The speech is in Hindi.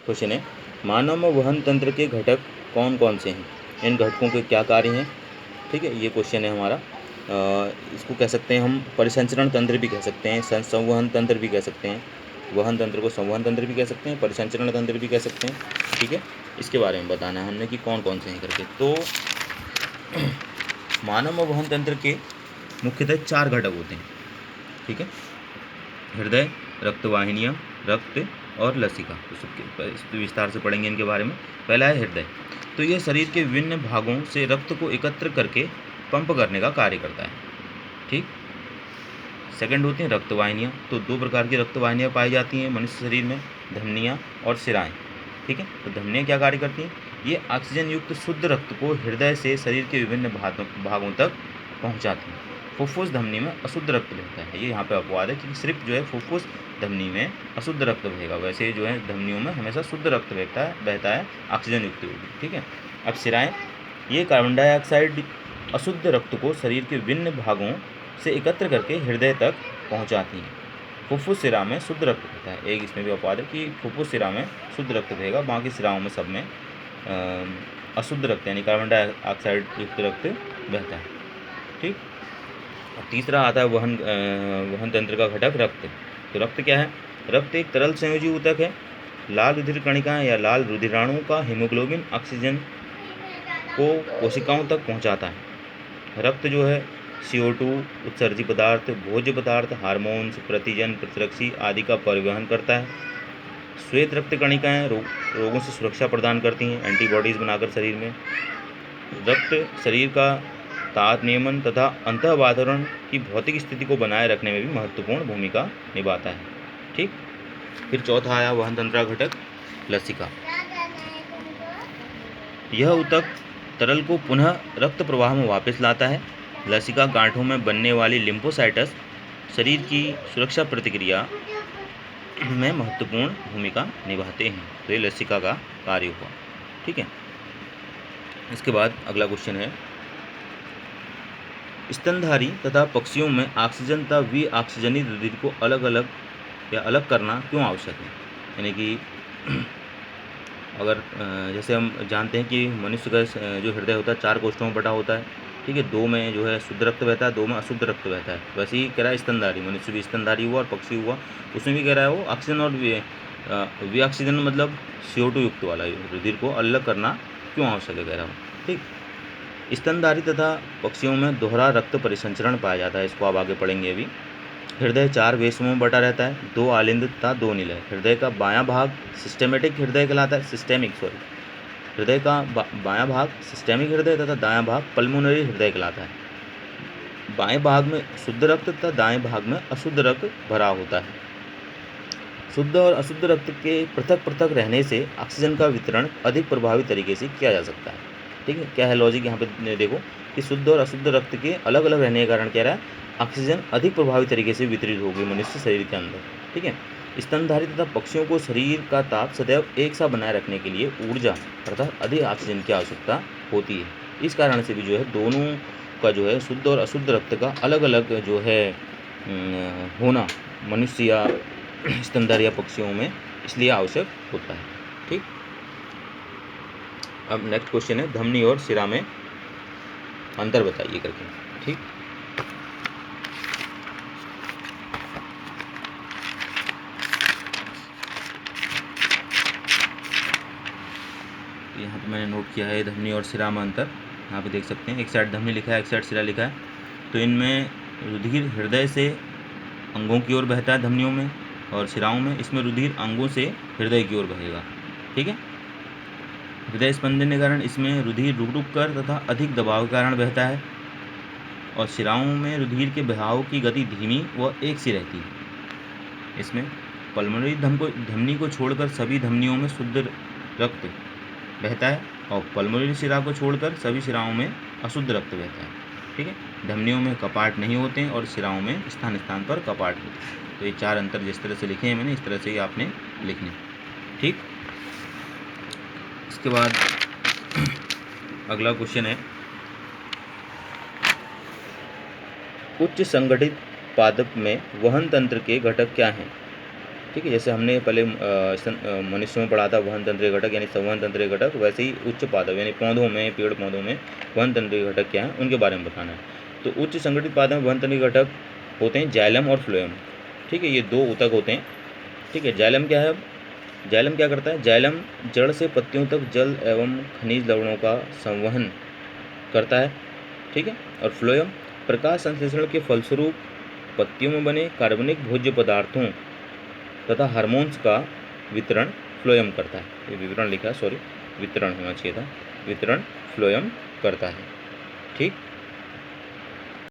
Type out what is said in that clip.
क्वेश्चन है, मानव में वहन तंत्र के घटक कौन कौन से हैं, इन घटकों के क्या कार्य हैं। ठीक है, ये क्वेश्चन है हमारा। इसको कह सकते हैं हम परिसंचरण तंत्र भी कह सकते हैं, संवहन तंत्र भी कह सकते हैं। वहन तंत्र को संवहन तंत्र भी कह सकते हैं, परिसंचरण तंत्र भी कह सकते हैं। ठीक है, इसके बारे में बताना है हमने कि कौन कौन से हैं करके। तो मानव में वहन तंत्र के मुख्यतः 4 घटक होते हैं। ठीक है, हृदय, रक्तवाहिनियाँ, रक्त और लसिका। तो सबके इस पे विस्तार से पढ़ेंगे इनके बारे में। पहला है हृदय। तो यह शरीर के विभिन्न भागों से रक्त को एकत्र करके पंप करने का कार्य करता है। ठीक। सेकंड होती हैं रक्तवाहिनियाँ। तो 2 प्रकार की रक्तवाहिनियाँ पाई जाती हैं मनुष्य शरीर में, धमनियाँ और शिराएँ। ठीक है, तो धमनियाँ क्या कार्य करती हैं? ये ऑक्सीजन युक्त शुद्ध रक्त को हृदय से शरीर के विभिन्न भागों तक पहुँचाती हैं। फुफ्फुस धमनी में अशुद्ध रक्त बहता है। ये यहाँ पे अपवाद है कि सिर्फ जो है फुफ्फुस धमनी में अशुद्ध रक्त बहेगा, वैसे जो है धमनियों में हमेशा शुद्ध रक्त बहता है ऑक्सीजन युक्त होगी। ठीक है। अब शिराएँ, ये कार्बन डाइऑक्साइड अशुद्ध रक्त को शरीर के विभिन्न भागों से एकत्र करके हृदय तक पहुँचाती हैं। फुफ्फुस शिरा में शुद्ध रक्त बहता है। एक इसमें भी अपवाद है कि फुफ्फुस शिरा में शुद्ध रक्त बहेगा, बाकी शिराओं में सब में अशुद्ध रक्त यानी कार्बन डाइऑक्साइड युक्त रक्त बहता है। ठीक। और तीसरा आता है वहन तंत्र का घटक रक्त। तो रक्त क्या है? रक्त एक तरल संयोजी ऊतक है। लाल रुधिर कणिकाएं या लाल रुधिराणु का हीमोग्लोबिन ऑक्सीजन को कोशिकाओं तक पहुंचाता है। रक्त जो है CO2, उत्सर्जी पदार्थ, भोज्य पदार्थ, हार्मोन्स, प्रतिजन, प्रतिरक्षी आदि का परिवहन करता है। श्वेत रक्त कणिकाएं रोगों से सुरक्षा प्रदान करती हैं, एंटीबॉडीज़ बनाकर शरीर में। रक्त शरीर का ताप नियमन तथा अंतः वातावरण की भौतिक स्थिति को बनाए रखने में भी महत्वपूर्ण भूमिका निभाता है। ठीक। फिर चौथा आया वहन तंत्र का घटक लसिका। यह ऊतक तरल को पुनः रक्त प्रवाह में वापस लाता है। लसिका गांठों में बनने वाली लिम्फोसाइट्स शरीर की सुरक्षा प्रतिक्रिया में महत्वपूर्ण भूमिका निभाते हैं। तो ये लसिका का कार्य हुआ। ठीक है। इसके बाद अगला क्वेश्चन है, स्तनधारी तथा पक्षियों में ऑक्सीजन तथा विऑक्सीजनित रुधिर को अलग करना क्यों आवश्यक है? यानी कि अगर जैसे हम जानते हैं कि मनुष्य का जो हृदय होता है 4 कोष्ठों में बटा होता है। ठीक है, 2 में जो है शुद्ध रक्त बहता है, 2 में अशुद्ध रक्त बहता है। वैसे ही कह रहा है स्तनधारी, मनुष्य भी स्तनधारी हुआ और पक्षी हुआ, उसमें भी कह रहा है वो ऑक्सीजन और विऑक्सीजन मतलब CO2 युक्त वाला रुधिर को अलग करना क्यों आवश्यक है, कह रहा हूँ। ठीक। स्तनधारी तथा पक्षियों में दोहरा रक्त परिसंचरण पाया जाता है। इसको आप आगे पढ़ेंगे अभी। हृदय 4 वेशमों में बटा रहता है, 2 आलिंद तथा 2 निलय। हृदय का बायां भाग सिस्टेमेटिक हृदय कहलाता है, हृदय का बायां भाग सिस्टेमिक हृदय तथा दायां भाग पल्मोनरी हृदय कहलाता है। बाएं भाग में शुद्ध रक्त तथा दाएं भाग में अशुद्ध रक्त भरा होता है। शुद्ध और अशुद्ध रक्त के पृथक पृथक रहने से ऑक्सीजन का वितरण अधिक प्रभावी तरीके से किया जा सकता है। ठीक है, क्या है लॉजिक यहाँ पे देखो कि शुद्ध और अशुद्ध रक्त के अलग अलग रहने के कारण क्या रहा है, ऑक्सीजन अधिक प्रभावी तरीके से वितरित होगी मनुष्य शरीर के अंदर। ठीक है। स्तनधारी तथा पक्षियों को शरीर का ताप सदैव एक सा बनाए रखने के लिए ऊर्जा अर्थात अधिक ऑक्सीजन की आवश्यकता होती है। इस कारण से भी जो है दोनों का जो है शुद्ध और अशुद्ध रक्त का अलग अलग जो है होना मनुष्य या स्तनधारी या पक्षियों में इसलिए आवश्यक होता है। ठीक। अब नेक्स्ट क्वेश्चन है, धमनी और शिरा में अंतर बताइए करके। ठीक। यहाँ पे मैंने नोट किया है धमनी और शिरा में अंतर। यहाँ पे देख सकते हैं, एक साइड धमनी लिखा है, एक साइड शिरा लिखा है। तो इनमें रुधिर हृदय से अंगों की ओर बहता है धमनियों में, और शिराओं में इसमें रुधिर अंगों से हृदय की ओर बहेगा। ठीक है। हृदय स्पंदन के कारण इसमें रुधिर रुक रुक कर तथा अधिक दबाव के कारण बहता है, और शिराओं में रुधिर के बहाव की गति धीमी व एक सी रहती है। इसमें पल्मोनरी धमनी को छोड़कर सभी धमनियों में शुद्ध रक्त बहता है, और पल्मोनरी शिरा को छोड़कर सभी शिराओं में अशुद्ध रक्त बहता है। ठीक है। धमनियों में कपाट नहीं होते हैं और शिराओं में स्थान स्थान पर कपाट होते हैं। तो ये 4 अंतर जिस तरह से लिखे हैं मैंने, इस तरह से ही आपने लिखने। ठीक। इसके बाद अगला क्वेश्चन है, उच्च संगठित पादप में वहन तंत्र के घटक क्या हैं? ठीक है, जैसे हमने पहले मनुष्य में पढ़ा था वहन तंत्रीय घटक यानी संवहन तंत्रीय घटक, वैसे ही उच्च पादप यानी पौधों में, पेड़ पौधों में वहन तंत्रीय घटक क्या है उनके बारे में बताना है। तो उच्च संगठित पादप में वहन तंत्रीय घटक होते हैं जाइलम और फ्लोएम। ठीक है, ये दो ऊतक होते हैं। ठीक है, जाइलम क्या है? जाइलम क्या करता है? जाइलम जड़ से पत्तियों तक जल एवं खनिज लवणों का संवहन करता है। ठीक है, और फ्लोएम प्रकाश संश्लेषण के फलस्वरूप पत्तियों में बने कार्बनिक भोज्य पदार्थों तथा हार्मोन्स का वितरण फ्लोएम करता है। ये विवरण लिखा है, सॉरी वितरण होना चाहिए था, वितरण फ्लोएम करता है। ठीक।